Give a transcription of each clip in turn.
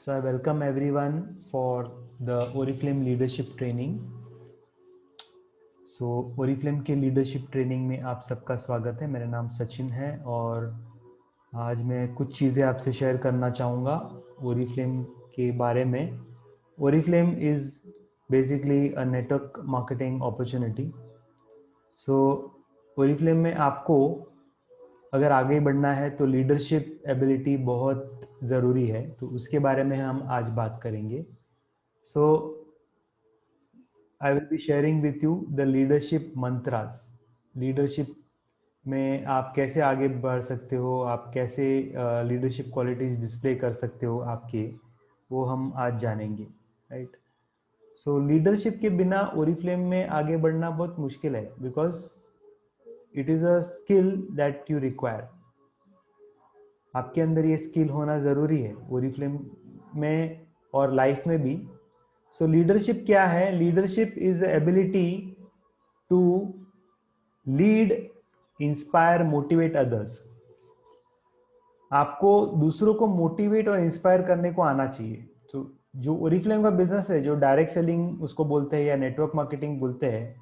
So I welcome everyone for the Oriflame leadership training. So Oriflame के leadership training में आप सबका स्वागत है। मेरा नाम सचिन है और आज मैं कुछ चीज़ें आपसे शेयर करना चाहूँगा Oriflame के बारे में। Oriflame is basically a network marketing opportunity. So Oriflame में आपको अगर आगे बढ़ना है तो लीडरशिप एबिलिटी बहुत ज़रूरी है, तो उसके बारे में हम आज बात करेंगे। So I will be sharing with you the leadership mantras. Leadership में आप कैसे आगे बढ़ सकते हो, आप कैसे लीडरशिप क्वालिटीज डिस्प्ले कर सकते हो आपके, वो हम आज जानेंगे, राइट। सो लीडरशिप के बिना ओरिफ्लेम में आगे बढ़ना बहुत मुश्किल है, because it is a skill that you require. आपके अंदर ये स्किल होना ज़रूरी है ओरिफ्लेम में और लाइफ में भी। सो लीडरशिप क्या है? Leadership is the ability to lead, inspire, motivate others. आपको दूसरों को मोटिवेट और इंस्पायर करने को आना चाहिए। तो जो ओरिफ्लेम का बिजनेस है, जो डायरेक्ट सेलिंग उसको बोलते हैं या नेटवर्क मार्केटिंग बोलते हैं,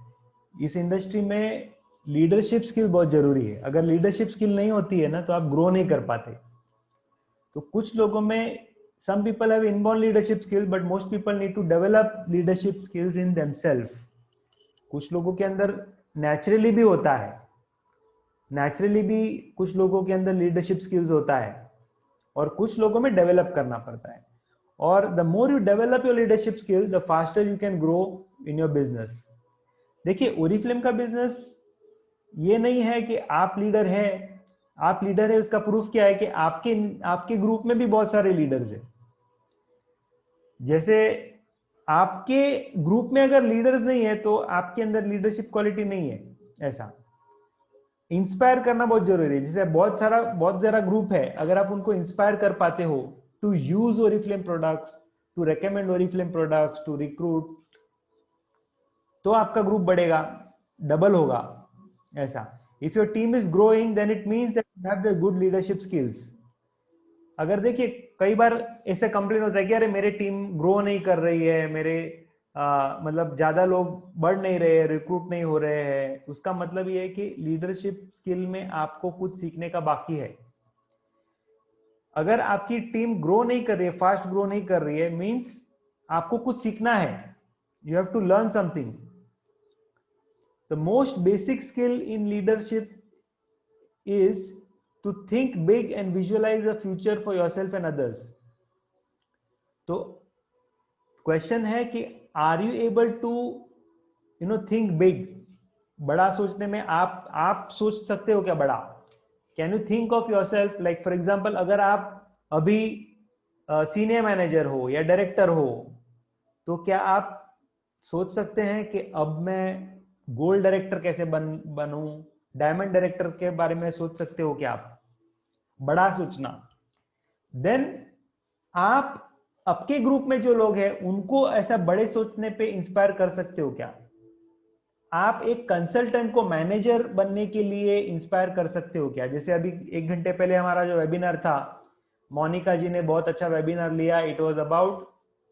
इस इंडस्ट्री में लीडरशिप स्किल बहुत जरूरी है। अगर लीडरशिप स्किल नहीं होती है ना, तो आप ग्रो नहीं कर पाते। तो कुछ लोगों में some people have inborn leadership skills, but most people need to develop leadership skills in themselves. कुछ लोगों के अंदर नेचुरली भी होता है, नेचुरली भी कुछ लोगों के अंदर लीडरशिप स्किल्स होता है, और कुछ लोगों में डेवलप करना पड़ता है। और the more you develop your leadership skill, the faster you can grow in your business. देखिए, ओरिफ्लेम का बिजनेस ये नहीं है कि आप लीडर है उसका प्रूफ क्या है कि आपके ग्रुप में भी बहुत सारे लीडर्स हैं। जैसे आपके ग्रुप में अगर लीडर्स नहीं है तो आपके अंदर लीडरशिप क्वालिटी नहीं है। ऐसा इंस्पायर करना बहुत जरूरी है। जैसे बहुत सारा ग्रुप है, अगर आप उनको इंस्पायर कर पाते हो to use Oriflame products, to recommend Oriflame products, to recruit, तो आपका ग्रुप बढ़ेगा, डबल होगा। ऐसा if your team is growing, then it means that you have the good leadership skills. अगर देखिए, कई बार ऐसे कंप्लेन होता है कि अरे मेरी टीम ग्रो नहीं कर रही है, मतलब ज्यादा लोग बढ़ नहीं रहे, रिक्रूट नहीं हो रहे हैं, उसका मतलब ये है कि लीडरशिप स्किल में आपको कुछ सीखने का बाकी है। अगर आपकी टीम ग्रो नहीं कर रही है, फास्ट ग्रो नहीं कर रही है, मीन्स आपको कुछ सीखना है। You have to learn something. The most basic skill in leadership is to think big and visualize a future for yourself and others. तो क्वेश्चन है कि are you able to think big? बड़ा सोचने में आप सोच सकते हो क्या बड़ा? Can you think of yourself? Like for example, अगर आप अभी सीनियर मैनेजर हो या डायरेक्टर हो, तो क्या आप सोच सकते हैं कि अब मैं गोल्ड डायरेक्टर कैसे बनूं, डायमंड डायरेक्टर के बारे में सोच सकते हो क्या आप? बड़ा सोचना। देन आप आपके ग्रुप में जो लोग हैं उनको ऐसा बड़े सोचने पे इंस्पायर कर सकते हो क्या? आप एक कंसल्टेंट को मैनेजर बनने के लिए इंस्पायर कर सकते हो क्या? जैसे अभी 1 घंटे पहले हमारा जो वेबिनार था, मोनिका जी ने बहुत अच्छा वेबिनार लिया। It was about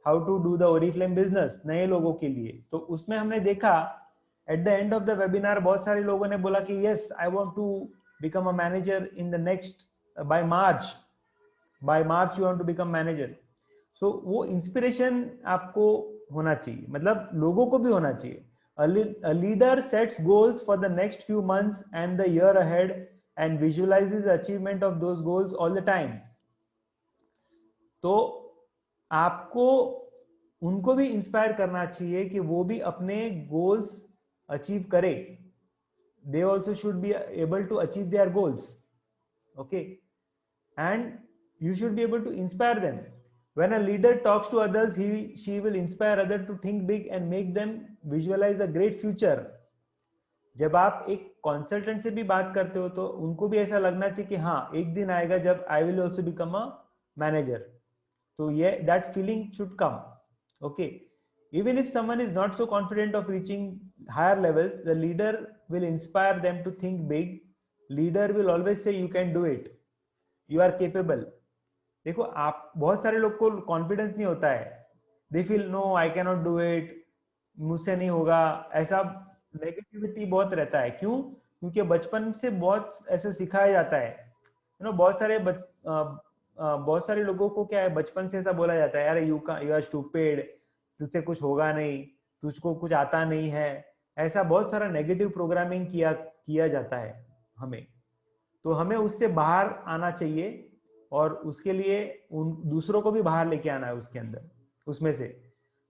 how to do the Oriflame business नए लोगों के लिए। तो उसमें हमने देखा at the end of the webinar बहुत सारे लोगों ने बोला कि yes, I want to become a manager in the next by March you want to become manager. So वो इंस्पिरेशन आपको होना चाहिए, मतलब लोगों को भी होना चाहिए। A leader sets goals for the next few months and the year ahead and visualizes the achievement of those goals all the time. तो आपको उनको भी इंस्पायर करना चाहिए कि वो भी अपने गोल्स अचीव करे। They also should be able to achieve their goals. Okay, and you should be able to inspire them. When a leader talks to others, she will inspire others to think big and make them visualize a great future. जब आप एक consultant से भी बात करते हो तो उनको भी ऐसा लगना चाहिए कि हाँ, एक दिन आएगा जब I will also become a manager. तो ये that feeling should come. Okay, even if someone is not so confident of reaching higher levels, the leader will inspire them to think big. Leader will always say you can do it, you are capable, देखो आप, बहुत सारे लोग को confidence नहीं होता है, they feel no I can not do it, मुझसे नहीं होगा, ऐसा नेगेटिविटी बहुत रहता है। क्यों? क्योंकि बचपन से बहुत ऐसे सिखाया जाता है, बहुत सारे लोगों को क्या है, बचपन से ऐसा बोला जाता है, यार यू आर स्टूपिड, तुझसे कुछ होगा नहीं, तुझको कुछ आता नहीं है, ऐसा बहुत सारा नेगेटिव प्रोग्रामिंग किया जाता है हमें। तो हमें उससे बाहर आना चाहिए, और उसके लिए उन दूसरों को भी बाहर लेके आना है उसके अंदर, उसमें से।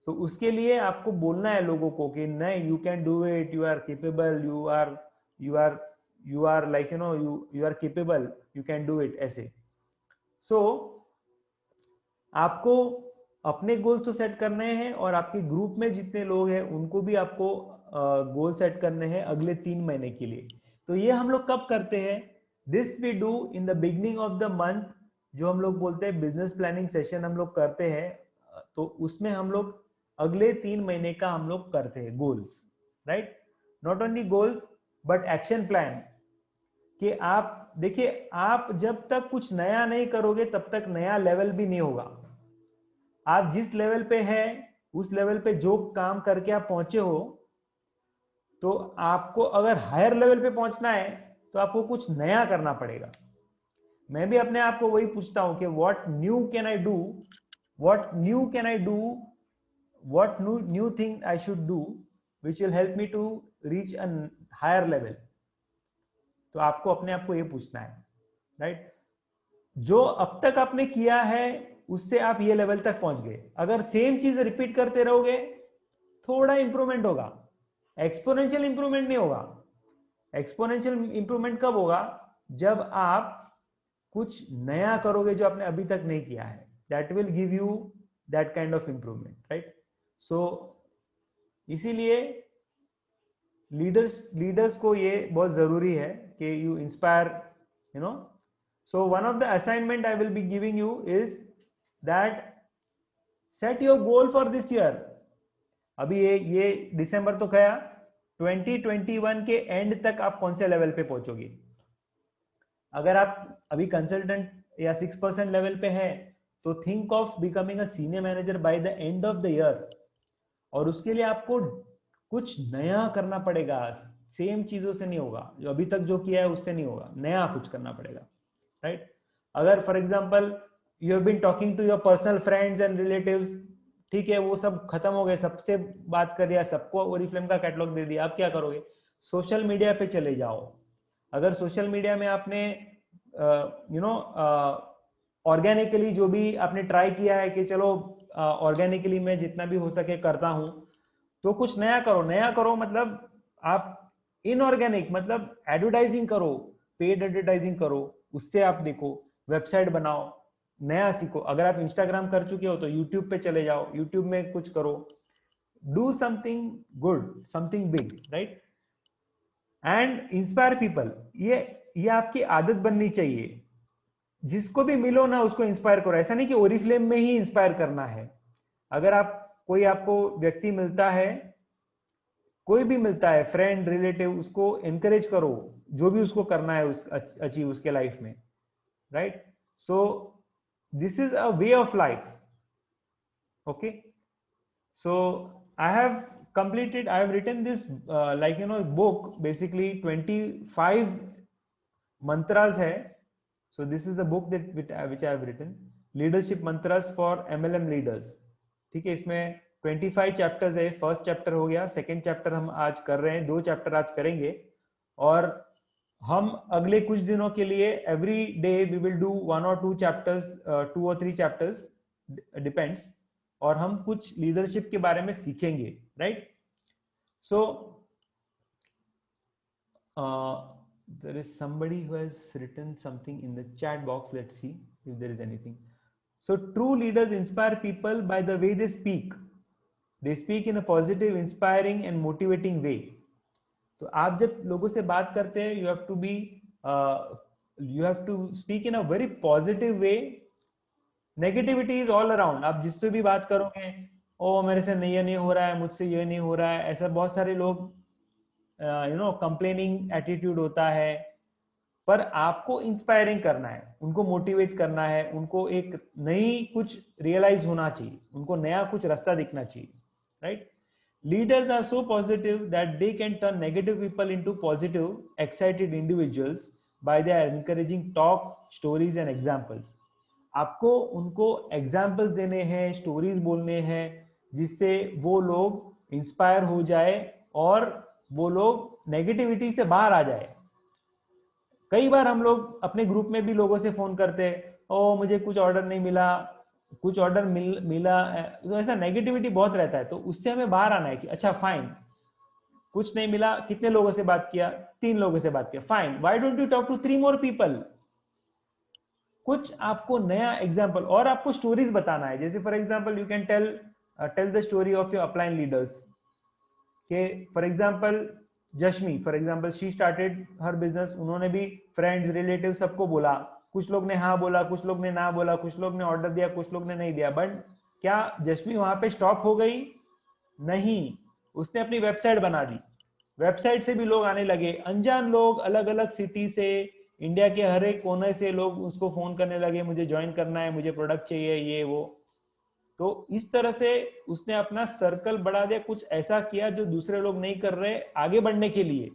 तो उसके लिए आपको बोलना है लोगों को कि नहीं, you can do it, you are capable, you are you are like you are capable, you can do it, ऐसे। सो आपको अपने गोल्स तो सेट करने हैं, और आपके ग्रुप में जितने लोग हैं उनको भी आपको गोल सेट करने हैं अगले 3 महीने के लिए। तो ये हम लोग कब करते हैं? This we do in the beginning of the month, जो हम लोग बोलते हैं बिजनेस प्लानिंग सेशन हम लोग करते हैं। तो उसमें हम लोग अगले 3 महीने का हम लोग करते हैं goals, right? Not only goals but action plan. कि आप देखिए, आप जब तक कुछ नया नहीं करोगे तब तक नया लेवल भी नहीं होगा। आप जिस लेवल पे है, उस लेवल पे जो काम करके आप पहुंचे हो, तो आपको अगर हायर लेवल पे पहुंचना है तो आपको कुछ नया करना पड़ेगा। मैं भी अपने आप को वही पूछता हूं कि what new can I do, what new can I do, what new thing I should do which will help me to reach a higher level. तो आपको अपने आप को ये पूछना है, राइट? जो अब तक आपने किया है उससे आप ये लेवल तक पहुंच गए। अगर सेम चीज रिपीट करते रहोगे, थोड़ा इंप्रूवमेंट होगा, एक्सपोनेंशियल इंप्रूवमेंट नहीं होगा। एक्सपोनेंशियल इंप्रूवमेंट कब होगा? जब आप कुछ नया करोगे जो आपने अभी तक नहीं किया है, that will give you that kind of improvement, right? So इसीलिए लीडर्स को ये बहुत जरूरी है कि you inspire, you know. So one of the assignment I will be giving you is that set your goal for this year. अभी ये दिसंबर तो गया, 2021 के एंड तक आप कौन से लेवल पे पहुंचोगे? अगर आप अभी कंसल्टेंट या 6% लेवल पे है, तो think of becoming a senior manager by the end of the year. और उसके लिए आपको कुछ नया करना पड़ेगा, सेम चीजों से नहीं होगा, जो अभी तक जो किया है उससे नहीं होगा, नया कुछ करना पड़ेगा, राइट? अगर for example you have been talking to your personal friends and relatives, ठीक है, वो सब खत्म हो गए, सबसे बात कर दिया, सबको ओरिफ्लेम का कैटलॉग दे दिया, आप क्या करोगे? सोशल मीडिया पे चले जाओ। अगर सोशल मीडिया में आपने ऑर्गेनिकली जो भी आपने ट्राई किया है कि चलो ऑर्गेनिकली मैं जितना भी हो सके करता हूं, तो कुछ नया करो। नया करो मतलब आप इनऑर्गेनिक, मतलब एडवर्टाइजिंग करो, पेड एडवर्टाइजिंग करो, उससे आप देखो, वेबसाइट बनाओ, नया सीखो। अगर आप इंस्टाग्राम कर चुके हो तो यूट्यूब पे चले जाओ, यूट्यूब में कुछ करो, do something good, something big, right? And inspire people, ये आपकी आदत बननी चाहिए। जिसको भी मिलो ना उसको इंस्पायर करो। ऐसा नहीं कि ओरिफ्लेम में ही इंस्पायर करना है। अगर आप कोई आपको व्यक्ति मिलता है, कोई भी मिलता है, फ्रेंड रिलेटिव, उसको एनकरेज करो, जो भी उसको करना है उस अचीव उसके लाइफ में, right? So this is a way of life, okay? So I have completed, I have written this book, basically 25 mantras है। So this is the book that which I have written, leadership mantras for MLM leaders। ठीक है, इसमें 25 chapters है। First chapter हो गया, second chapter हम आज कर रहे हैं, 2 चैप्टर आज करेंगे। और हम अगले कुछ दिनों के लिए every day we will do 1 or 2 chapters, 2 or 3 chapters, depends. और हम कुछ लीडरशिप के बारे में सीखेंगे, right? So there is somebody who has written something in the chat box. Let's see if there is anything. So true leaders inspire people by the way they speak. They speak in a positive, inspiring and motivating way. तो आप जब लोगों से बात करते हैं, you have to speak in a very positive way. Negativity is all around. आप जिससे भी बात करोगे, ओ मेरे से ये नहीं हो रहा है, मुझसे ये नहीं हो रहा है, ऐसा बहुत सारे लोग कंप्लेनिंग एटीट्यूड होता है, पर आपको इंस्पायरिंग करना है, उनको मोटिवेट करना है, उनको एक नई कुछ रियलाइज होना चाहिए, उनको नया कुछ रास्ता दिखना चाहिए, right? Leaders are so positive that they can turn negative people into positive, excited individuals by their encouraging talk, stories and examples. आपको उनको एग्जाम्पल्स देने हैं, स्टोरीज बोलने हैं, जिससे वो लोग इंस्पायर हो जाए और वो लोग नेगेटिविटी से बाहर आ जाए। कई बार हम लोग अपने ग्रुप में भी लोगों से फोन करते हैं, ओ मुझे कुछ ऑर्डर नहीं मिला, कुछ ऑर्डर मिला, तो ऐसा नेगेटिविटी बहुत रहता है। तो उससे हमें बाहर आना है कि अच्छा फाइन, कुछ नहीं मिला, कितने लोगों से बात किया? 3 लोगों से बात किया, fine, why don't you talk to 3 more people? कुछ आपको नया एग्जाम्पल, और आपको स्टोरीज बताना है। जैसे for example you can tell the story of your upline leaders के, for example Jashmi, for example she started her business, उन्होंने भी फ्रेंड्स रिलेटिव सबको बोला, कुछ लोग ने हाँ बोला, कुछ लोग ने ना बोला, कुछ लोग ने ऑर्डर दिया, कुछ लोग ने नहीं दिया, बट क्या जश्मी वहां पे स्टॉप हो गई? नहीं, उसने अपनी वेबसाइट बना दी, वेबसाइट से भी लोग आने लगे, अनजान लोग अलग अलग सिटी से, इंडिया के हर एक कोने से लोग उसको फोन करने लगे, मुझे ज्वाइन करना है, मुझे प्रोडक्ट चाहिए, ये वो। तो इस तरह से उसने अपना सर्कल बढ़ा दिया, कुछ ऐसा किया जो दूसरे लोग नहीं कर रहे आगे बढ़ने के लिए।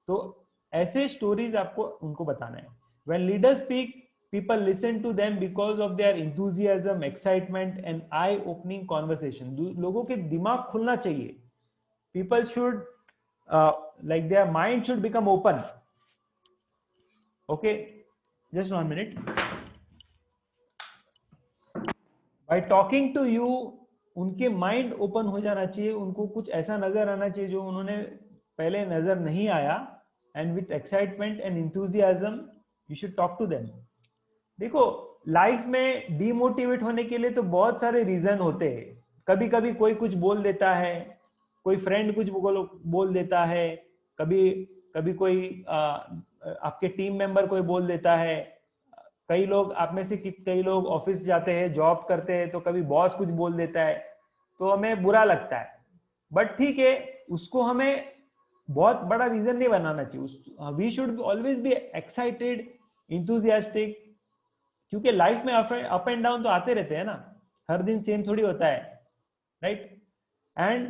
तो ऐसे स्टोरीज आपको उनको बताना है। When leaders speak, people listen to them because of their enthusiasm, excitement and eye opening conversation. लोगों के दिमाग खुलना चाहिए। People should like their mind should become open. Okay, just 1 minute. By talking to you, उनके mind open हो जाना चाहिए, उनको कुछ ऐसा नजर आना चाहिए जो उन्होंने पहले नजर नहीं आया, and with excitement and enthusiasm you should talk to them. देखो, लाइफ में डीमोटिवेट होने के लिए तो बहुत सारे रीजन होते हैं। कभी कभी कोई कुछ बोल देता है, कोई फ्रेंड कुछ बोल देता है, कभी कभी कोई आपके टीम मेंबर कोई बोल देता है, कई लोग आप में से कई लोग ऑफिस जाते हैं, जॉब करते हैं, तो कभी बॉस कुछ बोल देता है, तो हमें बुरा लगता है। बट ठीक है, उसको हमें बहुत बड़ा रीजन नहीं बनाना चाहिए। We should always be excited, enthusiastic, क्योंकि लाइफ में अप एंड डाउन तो आते रहते हैं ना, हर दिन सेम थोड़ी होता है, right? And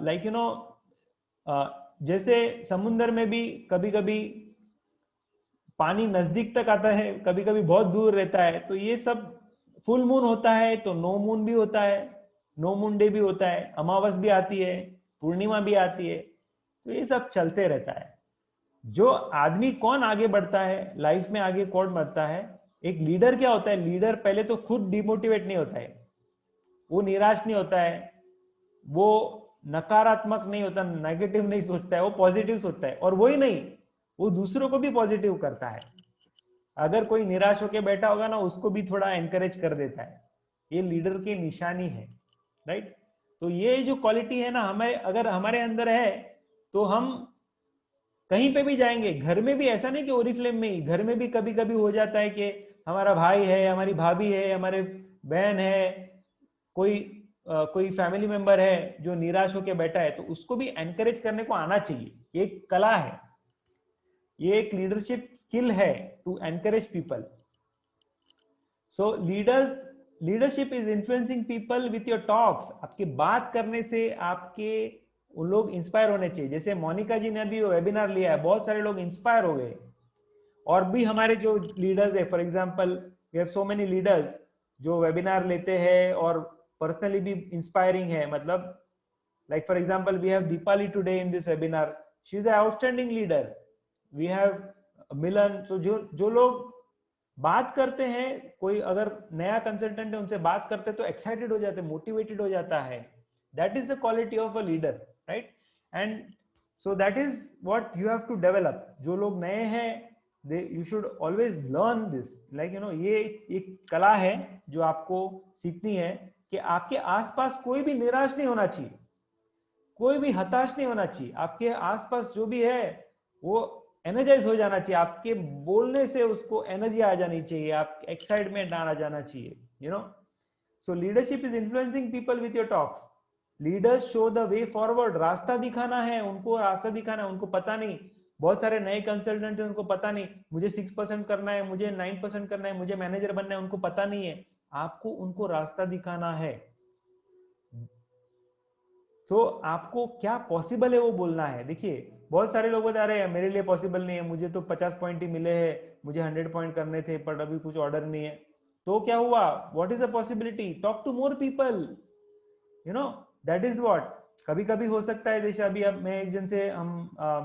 like you no, जैसे समुद्र में भी कभी कभी पानी नजदीक तक आता है, कभी कभी बहुत दूर रहता है। तो ये सब, फुल मून होता है तो नो मून भी होता है, नो मून डे भी होता है, अमावस भी आती है, पूर्णिमा भी आती है, तो ये सब चलते रहता है। जो आदमी कौन आगे बढ़ता है लाइफ में, आगे कौन बढ़ता है? एक लीडर क्या होता है? लीडर पहले तो खुद डिमोटिवेट नहीं होता है, वो निराश नहीं होता है, वो नकारात्मक नहीं होता, नेगेटिव नहीं सोचता है, वो पॉजिटिव सोचता है। और वही नहीं, वो दूसरों को भी पॉजिटिव करता है। अगर कोई निराश होकर बैठा होगा ना, उसको भी थोड़ा एनकरेज कर देता है। ये लीडर की निशानी है, राइट? तो ये जो क्वालिटी है ना, हमें अगर हमारे अंदर है तो हम कहीं पे भी जाएंगे। घर में भी ऐसा नहीं कि ओरिफ्लेम में ही, घर में भी कभी कभी हो जाता है कि हमारा भाई है, हमारी भाभी है, हमारे बहन है, कोई फैमिली मेंबर है जो निराश होकर बैठा है, तो उसको भी एनकरेज करने को आना चाहिए। ये एक कला है, ये एक लीडरशिप स्किल है, to encourage people. So leadership is influencing people with your talks. आपकी बात करने से आपके उन लोग इंस्पायर होने चाहिए। जैसे मोनिका जी ने अभी वेबिनार लिया है, बहुत सारे लोग इंस्पायर हो गए। और भी हमारे जो लीडर्स है, for example we have so many leaders जो वेबिनार लेते हैं और पर्सनली भी इंस्पायरिंग है। मतलब like for example we have Deepali today in this webinar, she is an outstanding leader. We have Milan. तो जो लोग बात करते हैं, कोई अगर नया कंसल्टेंट है उनसे बात करते हैं तो एक्साइटेड हो जाते हैं, मोटिवेटेड हो जाता है। That is the quality of a leader, right? And so that is what you have to develop. जो लोग नए हैं, you should always learn this, like you know, ये एक कला है जो आपको सीखनी है कि आपके आसपास कोई भी निराश नहीं होना चाहिए, कोई भी हताश नहीं होना चाहिए। आपके आसपास जो भी है वो एनर्जाइज हो जाना चाहिए, आपके बोलने से उसको एनर्जी आ जानी चाहिए, आप एक्साइटमेंट आ जाना चाहिए, you know. So leadership is influencing people with your talks. Leaders show the way forward. रास्ता दिखाना है उनको, रास्ता दिखाना है उनको। पता नहीं, बहुत सारे नए कंसल्टेंट हैं, उनको पता नहीं मुझे 6% करना है, मुझे 9% करना है, मुझे मैनेजर बनना है, उनको पता नहीं है। आपको उनको रास्ता दिखाना है। तो आपको क्या पॉसिबल है वो बोलना है। देखिए बहुत सारे लोग बता रहे हैं मेरे लिए पॉसिबल नहीं है, मुझे तो 50 पॉइंट ही मिले हैं, मुझे 100 पॉइंट करने थे पर अभी कुछ ऑर्डर नहीं है। तो क्या हुआ, what is the possibility, talk to more people, you know, that is what. कभी कभी हो सकता है, जैसे अभी अब मैं एक जन से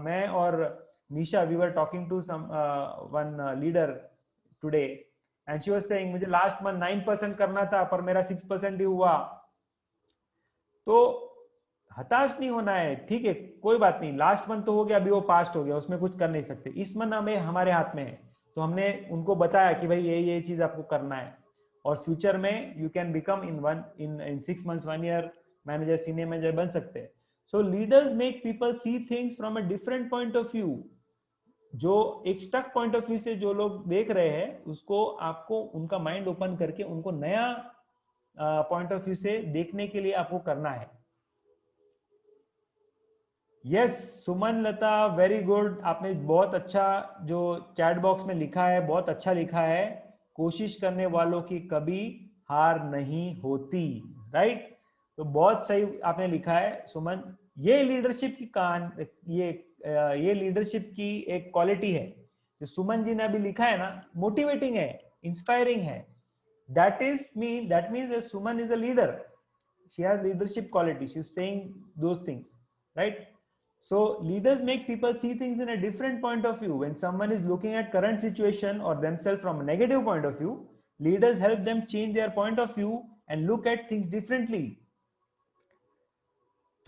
मैं और Nisha we were talking to someone leader today, and she was saying मुझे लास्ट मंथ 9% करना था पर मेरा 6% ही हुआ। तो हताश नहीं होना है, ठीक है कोई बात नहीं, लास्ट मंथ तो हो गया, अभी वो पास्ट हो गया, उसमें कुछ कर नहीं सकते। इस मंथ हमें हमारे हाथ में है, तो हमने उनको बताया कि भाई ये चीज आपको करना है, और फ्यूचर में you can become in 6 months 1 year manager, senior manager बन सकते हैं। So leaders make people see things from a different point of view. जो एक स्टक पॉइंट ऑफ व्यू से जो लोग देख रहे हैं उसको आपको उनका माइंड ओपन करके उनको नया पॉइंट ऑफ व्यू से देखने के लिए आपको करना है। यस सुमन लता, वेरी गुड, आपने बहुत अच्छा जो चैट बॉक्स में लिखा है बहुत अच्छा लिखा है। कोशिश करने वालों की कभी हार नहीं होती, राइट। तो बहुत सही आपने लिखा है सुमन। ये लीडरशिप की ये लीडरशिप की एक क्वालिटी है जो सुमन जी ने अभी लिखा है ना, मोटिवेटिंग है, इंस्पायरिंग है। that means that Suman is a leader. She has leadership quality, she's saying those things, right? So leaders make people see things in a different point of view. When someone is looking at current situation or themselves from a negative point of view, leaders help them change their point of view and look at things differently.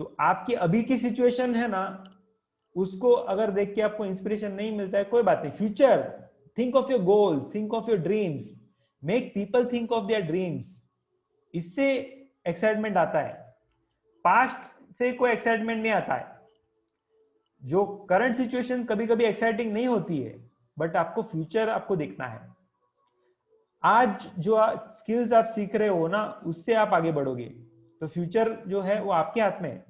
तो आपकी अभी की situation है ना, उसको अगर देख के आपको इंस्पिरेशन नहीं मिलता है, कोई बात नहीं, future, think of your goals, think of your dreams, make people think of their dreams, इससे एक्साइटमेंट आता है। पास्ट से कोई एक्साइटमेंट नहीं आता है। जो करंट सिचुएशन कभी कभी एक्साइटिंग नहीं होती है, बट आपको फ्यूचर आपको देखना है। आज जो स्किल्स आप सीख रहे हो ना, उससे आप आगे बढ़ोगे, तो फ्यूचर जो है वो आपके हाथ में है।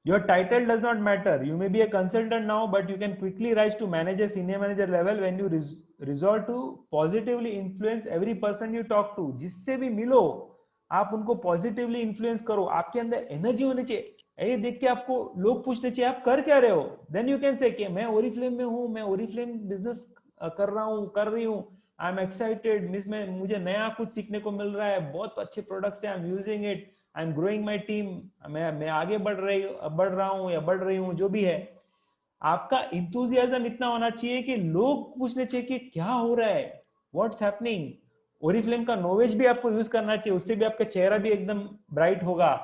Your title does not matter. You may be a consultant now, but you can quickly rise to manager, senior manager level when you resolve to positively influence every person you talk to. जिससे भी मिलो आप उनको positively influence करो। आपके अंदर energy होनी चाहिए। ये देख के आपको लोग पूछने चाहिए आप कर क्या रहे हो, देन यू कैन से कि मैं ओरिफ्लेम में हूँ, मैं ओरिफ्लेम बिजनेस कर रहा हूँ, कर रही हूँ, आई एम एक्साइटेड, मुझे नया कुछ सीखने को मिल रहा है, बहुत अच्छे प्रोडक्ट्स हैं, I am using it, I am growing my team, मैं आगे बढ़ रहा हूँ या बढ़ रही हूँ, जो भी है। आपका इंथुजियाज्म इतना होना चाहिए कि लोग पूछने चाहिए कि क्या हो रहा है, व्हाट्स हैपनिंग। ओरिफ्लेम का नोवेज भी आपको यूज करना चाहिए, उससे भी आपका चेहरा भी एकदम ब्राइट होगा।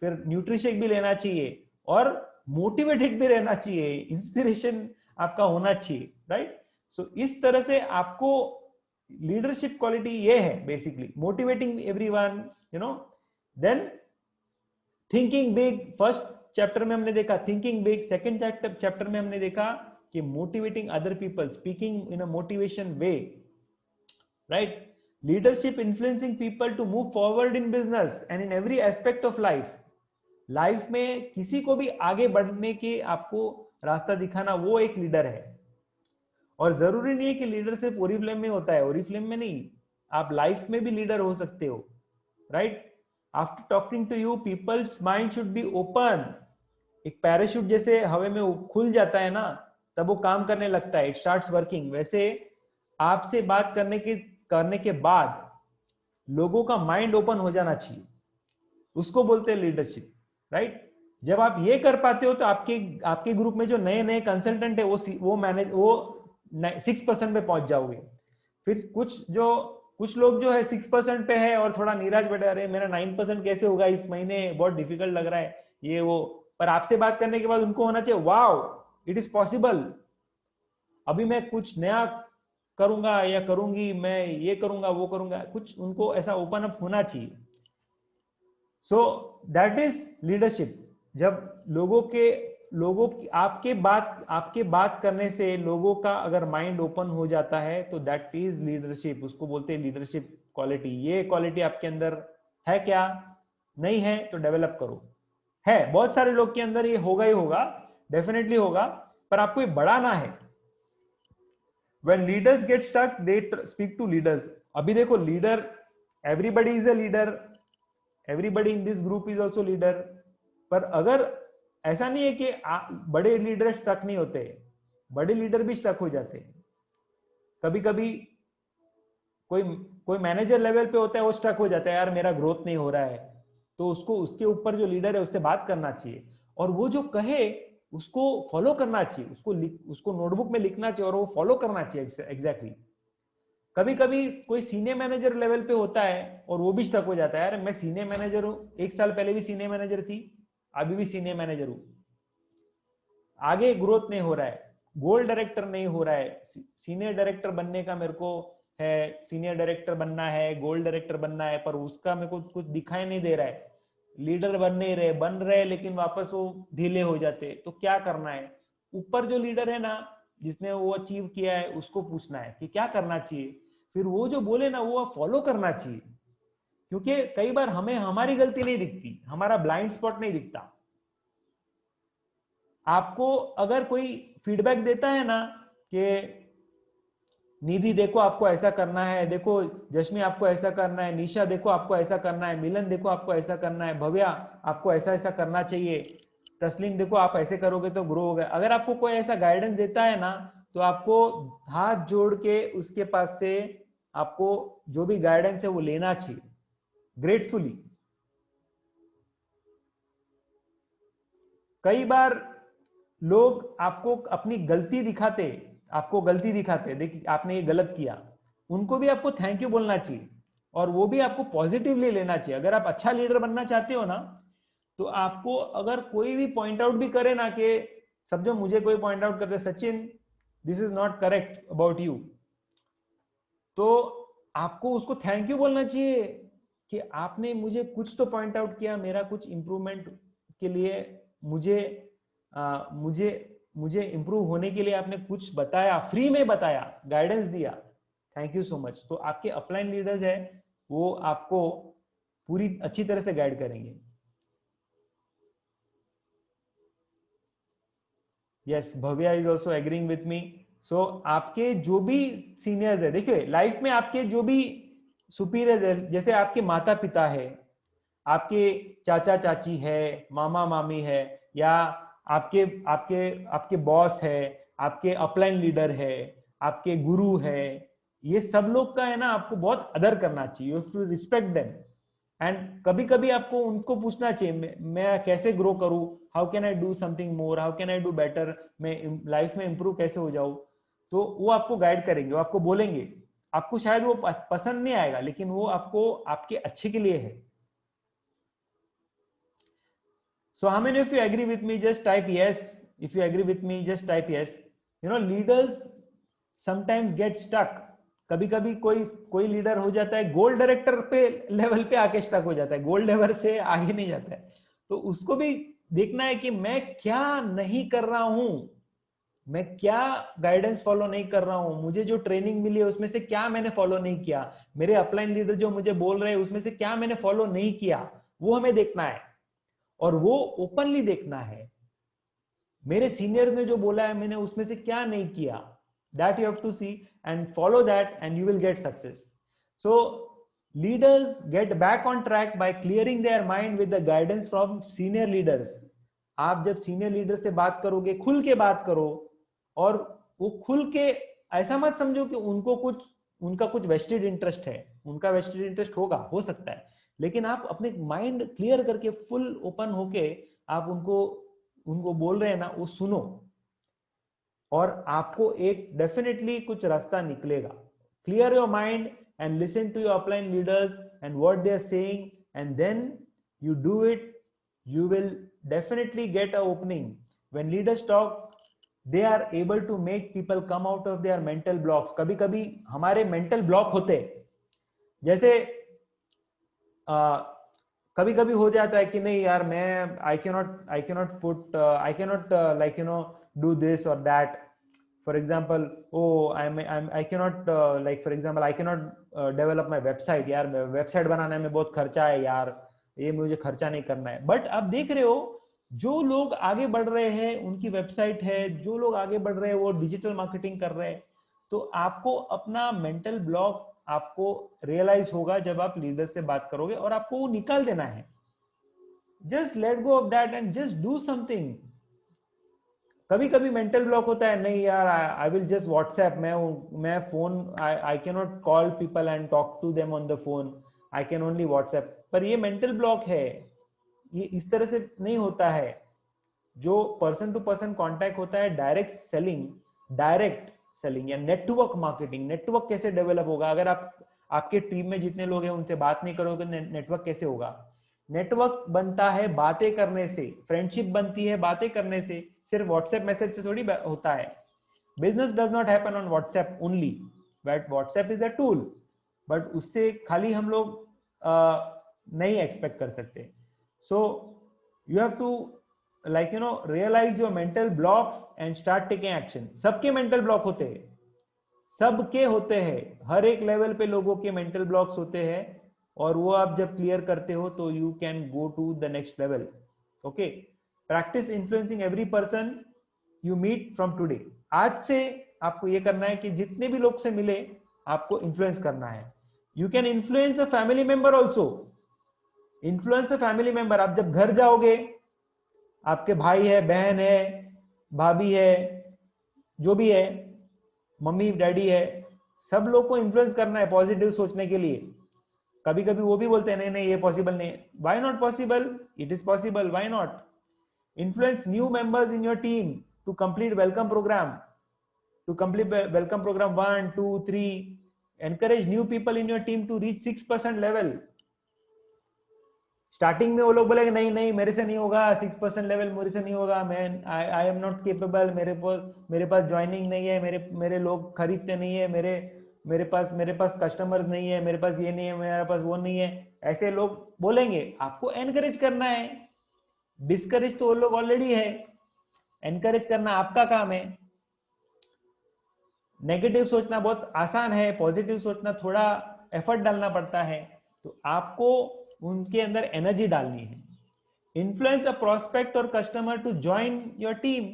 फिर न्यूट्रिशेक भी लेना चाहिए और मोटिवेटेड भी रहना चाहिए, इंस्पिरेशन आपका होना चाहिए, राइट। सो इस तरह से आपको लीडरशिप क्वालिटी ये है basically, motivating everyone, you know. Than thinking big, first chapter में हमने देखा थिंकिंग बिग, सेकंड चैप्टर में हमने देखा कि motivating other people, speaking in a motivation way, right. Leadership influencing people to move forward in business and in every aspect of life. Life में किसी को भी आगे बढ़ने के आपको रास्ता दिखाना, वो एक लीडर है। और जरूरी नहीं है कि लीडर सिर्फ ओरिफ्लेम में होता है, ओरिफ्लेम में नहीं, आप लाइफ में भी लीडर हो सकते हो, right. After talking to you people's mind should be open. एक पैराशूट जैसे हवा में खुल जाता है ना, तब वो काम करने लगता है, इट स्टार्ट्स वर्किंग। वैसे आपसे बात करने के बाद लोगों का माइंड ओपन हो जाना चाहिए, उसको बोलते हैं लीडरशिप, राइट। जब आप ये कर पाते हो तो आपके ग्रुप में जो नए नए कंसल्टेंट है वो 6% पे पहुंच जाओगे। फिर कुछ लोग जो है 6% पे है और थोड़ा निराश बैठे, अरे मेरा 9% कैसे होगा इस महीने, बहुत डिफिकल्ट लग रहा है ये वो। पर आपसे बात करने के बाद उनको होना चाहिए वाओ इट इज पॉसिबल, अभी मैं कुछ नया करूंगा या करूंगी, मैं ये करूंगा वो करूंगा, कुछ उनको ऐसा ओपन अप होना चाहिए। सो दैट इज लीडरशिप। जब आपके बात करने से लोगों का अगर माइंड ओपन हो जाता है तो दैट इज लीडरशिप, उसको बोलते हैं लीडरशिप क्वालिटी। ये क्वालिटी आपके अंदर है क्या, नहीं है तो डेवलप करो। है बहुत सारे लोग के अंदर ये होगा ही होगा, डेफिनेटली होगा, पर आपको ये बढ़ाना है। When leaders get stuck, they speak to leaders. अभी देखो leader, everybody is a leader, everybody in this group is also leader. पर अगर ऐसा नहीं है कि बड़े लीडर स्टक नहीं होते, बड़े लीडर भी स्टक हो जाते हैं। कभी कभी कोई मैनेजर लेवल पे होता है, वो स्टक हो जाता है, यार मेरा ग्रोथ नहीं हो रहा है, तो उसको उसके ऊपर जो लीडर है उससे बात करना चाहिए, और वो जो कहे उसको फॉलो करना चाहिए, उसको नोटबुक में लिखना चाहिए और वो फॉलो करना चाहिए एग्जैक्टली। कभी कभी कोई सीनियर मैनेजर लेवल पे होता है और वो भी स्टक हो जाता है, यार मैं सीनियर मैनेजर हूँ, 1 साल पहले भी सीनियर मैनेजर थी, अभी भी सीनियर मैनेजर हूँ, आगे ग्रोथ नहीं हो रहा है, गोल्ड डायरेक्टर नहीं हो रहा है, सीनियर डायरेक्टर बनने का मेरे को है, सीनियर डायरेक्टर बनना है, गोल्ड डायरेक्टर बनना है, पर उसका मेरे को कुछ दिखाई नहीं दे रहा है, लीडर बन नहीं रहे, बन रहे लेकिन वापस वो ढीले हो जाते, तो क्या करना है? ऊपर जो लीडर है ना, जिसने वो अचीव किया है, उसको पूछना है कि क्या करना चाहिए, फिर वो जो बोले ना वो फॉलो करना चाहिए। क्योंकि कई बार हमें हमारी गलती नहीं दिखती, हमारा ब्लाइंड स्पॉट नहीं दिखता। आपको अगर कोई फीडबैक देता है ना कि निधि देखो आपको ऐसा करना है, देखो जश्मी आपको ऐसा करना है, निशा देखो आपको ऐसा करना है, मिलन देखो आपको ऐसा करना है, भव्या आपको ऐसा ऐसा करना चाहिए, तस्लीम देखो आप ऐसे करोगे तो ग्रो होगा, अगर आपको कोई ऐसा गाइडेंस देता है ना, तो आपको हाथ जोड़ के उसके पास से आपको जो भी गाइडेंस है वो लेना चाहिए ग्रेटफुली। कई बार लोग आपको अपनी गलती दिखाते, आपको गलती दिखाते, देखिए आपने ये गलत किया, उनको भी आपको थैंक यू बोलना चाहिए और वो भी आपको पॉजिटिवली लेना चाहिए। अगर आप अच्छा लीडर बनना चाहते हो ना, तो आपको अगर कोई भी पॉइंट आउट भी करे ना, कि समझो मुझे कोई पॉइंट आउट करते, Sachin this is not correct about you, तो आपको उसको थैंक यू बोलना चाहिए कि आपने मुझे कुछ तो पॉइंट आउट किया, मेरा कुछ इंप्रूवमेंट के लिए, मुझे मुझे मुझे इंप्रूव होने के लिए आपने कुछ बताया, फ्री में बताया, गाइडेंस दिया, थैंक यू सो मच। तो आपके अपलाइन लीडर्स है, वो आपको पूरी अच्छी तरह से गाइड करेंगे। Yes, Bhavya is also agreeing with me. सो आपके जो भी सीनियर्स है, देखिए लाइफ में आपके जो भी सुपीरियर्स है, जैसे आपके माता पिता है, आपके चाचा चाची है, मामा मामी है, या आपके आपके आपके बॉस है, आपके अपलाइन लीडर है, आपके गुरु है, ये सब लोग का है ना, आपको बहुत अदर करना चाहिए, you have to respect them. And कभी कभी आपको उनको पूछना चाहिए, मैं कैसे ग्रो करूं, how can I do something more, how can I do better, मैं लाइफ में इंप्रूव कैसे हो जाऊं, तो वो आपको गाइड करेंगे, वो आपको बोलेंगे, आपको शायद वो पसंद नहीं आएगा, लेकिन वो आपको आपके अच्छे के लिए है। So how many of you agree with me? Just type yes. If you agree with me, just type yes. You know, leaders sometimes get stuck. कभी कभी कोई कोई लीडर हो जाता है, गोल्ड डायरेक्टर पे लेवल पे आके स्टक हो जाता है, गोल्ड लेवल से आगे नहीं जाता है, तो उसको भी देखना है कि मैं क्या नहीं कर रहा हूं, मैं क्या गाइडेंस फॉलो नहीं कर रहा हूं, मुझे जो ट्रेनिंग मिली है उसमें से क्या मैंने फॉलो नहीं किया, मेरे अपलाइन लीडर जो मुझे बोल रहे हैं उसमें से क्या मैंने फॉलो नहीं किया, वो हमें देखना है, और वो ओपनली देखना है। मेरे सीनियर ने जो बोला है मैंने उसमें से क्या नहीं किया, that you have to see and follow that and you will get success. So leaders get back on track by clearing their mind with the guidance from senior leaders. आप जब सीनियर लीडर से बात करोगे, खुल के बात करो, और वो खुल के, ऐसा मत समझो कि उनका कुछ वेस्टेड इंटरेस्ट है, उनका वेस्टेड इंटरेस्ट होगा, हो सकता है, लेकिन आप अपने माइंड क्लियर करके फुल ओपन होके आप उनको बोल रहे हैं ना, वो सुनो, और आपको एक डेफिनेटली कुछ रास्ता निकलेगा। Clear your mind and listen to your upline leaders and what they are saying, and then you do it, you will definitely get a opening. When leaders talk, they are able to make people come out of their mental blocks. कभी कभी हमारे mental block होते, जैसे कभी कभी हो जाता है कि नहीं यार, मैं I cannot put, I cannot like you know do this और that, for example I cannot like for example I cannot develop my website, यार वेबसाइट बनाने में बहुत खर्चा है यार, ये मुझे खर्चा नहीं करना है। बट आप देख रहे हो, जो लोग आगे बढ़ रहे हैं उनकी वेबसाइट है, जो लोग आगे बढ़ रहे हैं वो डिजिटल मार्केटिंग कर रहे हैं, तो आपको अपना मेंटल ब्लॉक आपको रियलाइज होगा जब आप लीडर से बात करोगे और आपको वो निकाल देना है. Just let go of that and just do something. कभी कभी मेंटल ब्लॉक होता है, नहीं यार आई विल जस्ट व्हाट्सएप, मैं phone, I can not call people and talk to them on the phone, I can only WhatsApp. पर ये mental block है, ये इस तरह से नहीं होता है. जो पर्सन टू पर्सन कांटेक्ट होता है, डायरेक्ट सेलिंग या नेटवर्क मार्केटिंग. नेटवर्क कैसे डेवलप होगा अगर आप आपके टीम में जितने लोग हैं उनसे बात नहीं करोगे, नेटवर्क कैसे होगा? नेटवर्क बनता है बातें करने से, फ्रेंडशिप बनती है बातें करने से, सिर्फ व्हाट्सएप मैसेज से थोड़ी होता है. Business does not happen on WhatsApp only, but WhatsApp is a tool, but उससे खाली हम लोग नहीं एक्सपेक्ट कर सकते. So you have to realize your mental blocks and start taking action. सबके मेंटल ब्लॉक होते हैं, सबके होते हैं, हर एक लेवल पे लोगों के मेंटल ब्लॉक्स होते हैं, और वो आप जब क्लियर करते हो तो you can go to the next level. Okay, practice influencing every person you meet from today. आज से आपको ये करना है कि जितने भी लोग से मिले आपको इन्फ्लुएंस करना है. You can influence a family member also. Influence a family member. आप जब घर जाओगे, आपके भाई है, बहन है, भाभी है, जो भी है, मम्मी डैडी है, सब लोग को इन्फ्लुएंस करना है पॉजिटिव सोचने के लिए. कभी कभी वो भी बोलते हैं नहीं नहीं ये पॉसिबल नहीं. Why not possible? It is possible. Why not? Influence new members in your team to complete welcome program, 1, 2, 3. encourage new people in your team to reach 6% level. Starting में वो लोग बोलेंगे नहीं नहीं मेरे से नहीं होगा, 6% लेवल मेरे से नहीं होगा, मैं आई एम नॉट केपेबल, मेरे पास ज्वाइनिंग नहीं है, मेरे लोग खरीदते नहीं है, मेरे पास कस्टमर्स नहीं है, मेरे पास ये नहीं है, मेरे पास वो नहीं है. ऐसे लोग बोलेंगे. आपको एनकरेज करना है. डिस्करेज तो वो लोग ऑलरेडी है, एनकरेज करना आपका काम है. नेगेटिव सोचना बहुत आसान है, पॉजिटिव सोचना थोड़ा एफर्ट डालना पड़ता है. तो आपको उनके अंदर एनर्जी डालनी है. इन्फ्लुएंस अ प्रोस्पेक्ट और customer to join your team.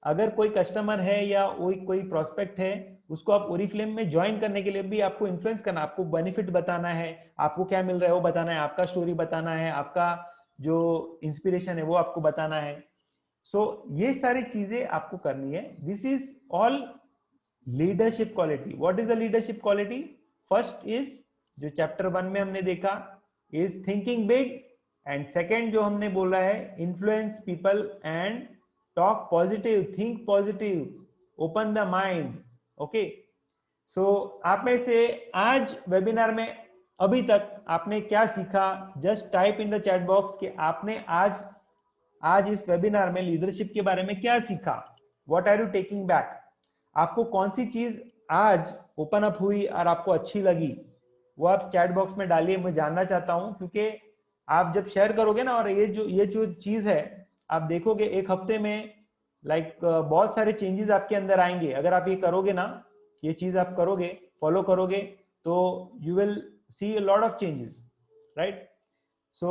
अगर कोई कस्टमर है या कोई प्रोस्पेक्ट है, उसको आप ओरिफ्लेम में ज्वाइन करने के लिए भी आपको इन्फ्लुएंस करना, आपको बेनिफिट बताना है, आपको क्या मिल रहा है वो बताना है, आपका स्टोरी बताना है, आपका जो इंस्पिरेशन है वो आपको बताना है. सो ये सारी चीजें आपको करनी है. This is all leadership quality. What is the leadership quality? First is, जो चैप्टर 1 में हमने देखा, is thinking big, and second जो हमने बोला है, influence people and talk positive, think positive, open the mind. okay, so आप में से आज वेबिनार में अभी तक आपने क्या सीखा? Just type in the chat box कि आपने आज इस वेबिनार में लीडरशिप के बारे में क्या सीखा. What are you taking back? आपको कौन सी चीज आज ओपन अप हुई और आपको अच्छी लगी, वो आप चैट बॉक्स में डालिए. मैं जानना चाहता हूं, क्योंकि आप जब शेयर करोगे ना, और ये जो चीज है, आप देखोगे एक हफ्ते में बहुत सारे चेंजेस आपके अंदर आएंगे. अगर आप ये करोगे ना, ये चीज आप करोगे, फॉलो करोगे, तो you will see a lot of changes, right? So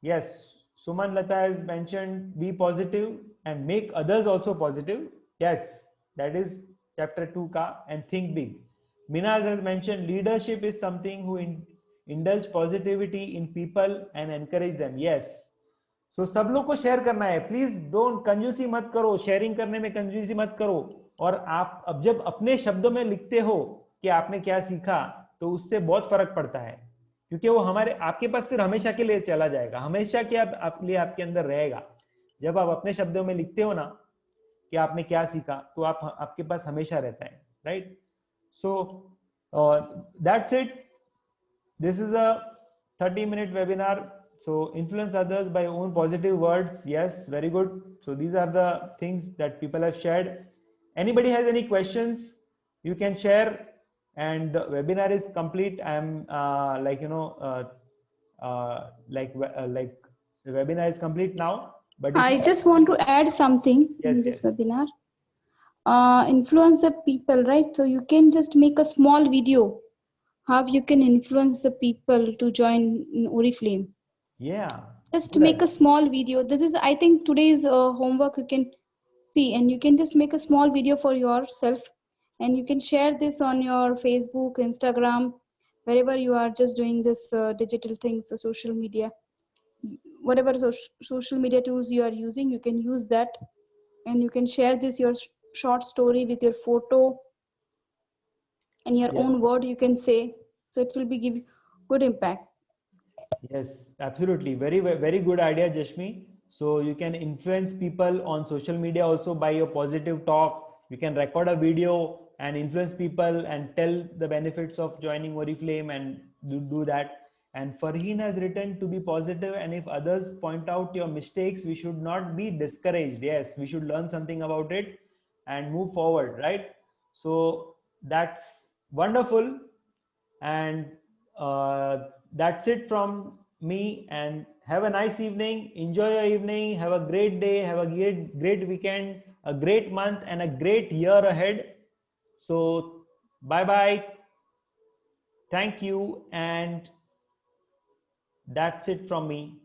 yes, Suman Lata has mentioned be positive and make others also positive. Yes, that is chapter 2 का. And think big. Minaz has mentioned leadership is something who indulge positivity in people and encourage them. Yes. So सब लोग को share करना है. Please don't कंजूसी मत करो, sharing करने में कंजूसी मत करो. और आप अब जब अपने शब्दों में लिखते हो कि आपने क्या सीखा, तो उससे बहुत फर्क पड़ता है, क्योंकि वो आपके पास फिर हमेशा के लिए चला जाएगा, हमेशा के लिए आपके अंदर रहेगा. जब आप अपने शब्दों में लिखते हो ना कि आपने क्या सीखा, तो आपके पास हमेशा रहता है, right? So that's it. This is a 30-minute webinar. So influence others by own positive words. Yes, very good. So these are the things that people have shared. Anybody has any questions, you can share. And the webinar is complete. I am the webinar is complete now. But I just want to add something in this webinar. Influence the people, right? So you can just make a small video how you can influence the people to join Oriflame. Yeah, Just Do make a that. small video. This is, I think, today's homework you can see, and you can just make a small video for yourself, and you can share this on your Facebook, Instagram, wherever you are just doing this digital things, the social media, whatever social media tools you are using, you can use that, and you can share this your short story with your photo and your Yes. own word you can say, so it will be give good impact. Yes, absolutely. Very good idea, Jashmi. So you can influence people on social media also by your positive talk. You can record a video and influence people and tell the benefits of joining Oriflame and do that. And Farheen has written to be positive, and if others point out your mistakes, we should not be discouraged. Yes, we should learn something about it and move forward, right? So that's wonderful. And that's it from me. And have a nice evening. Enjoy your evening. Have a great day. Have a great weekend, a great month, and a great year ahead. So, bye bye. Thank you. And that's it from me.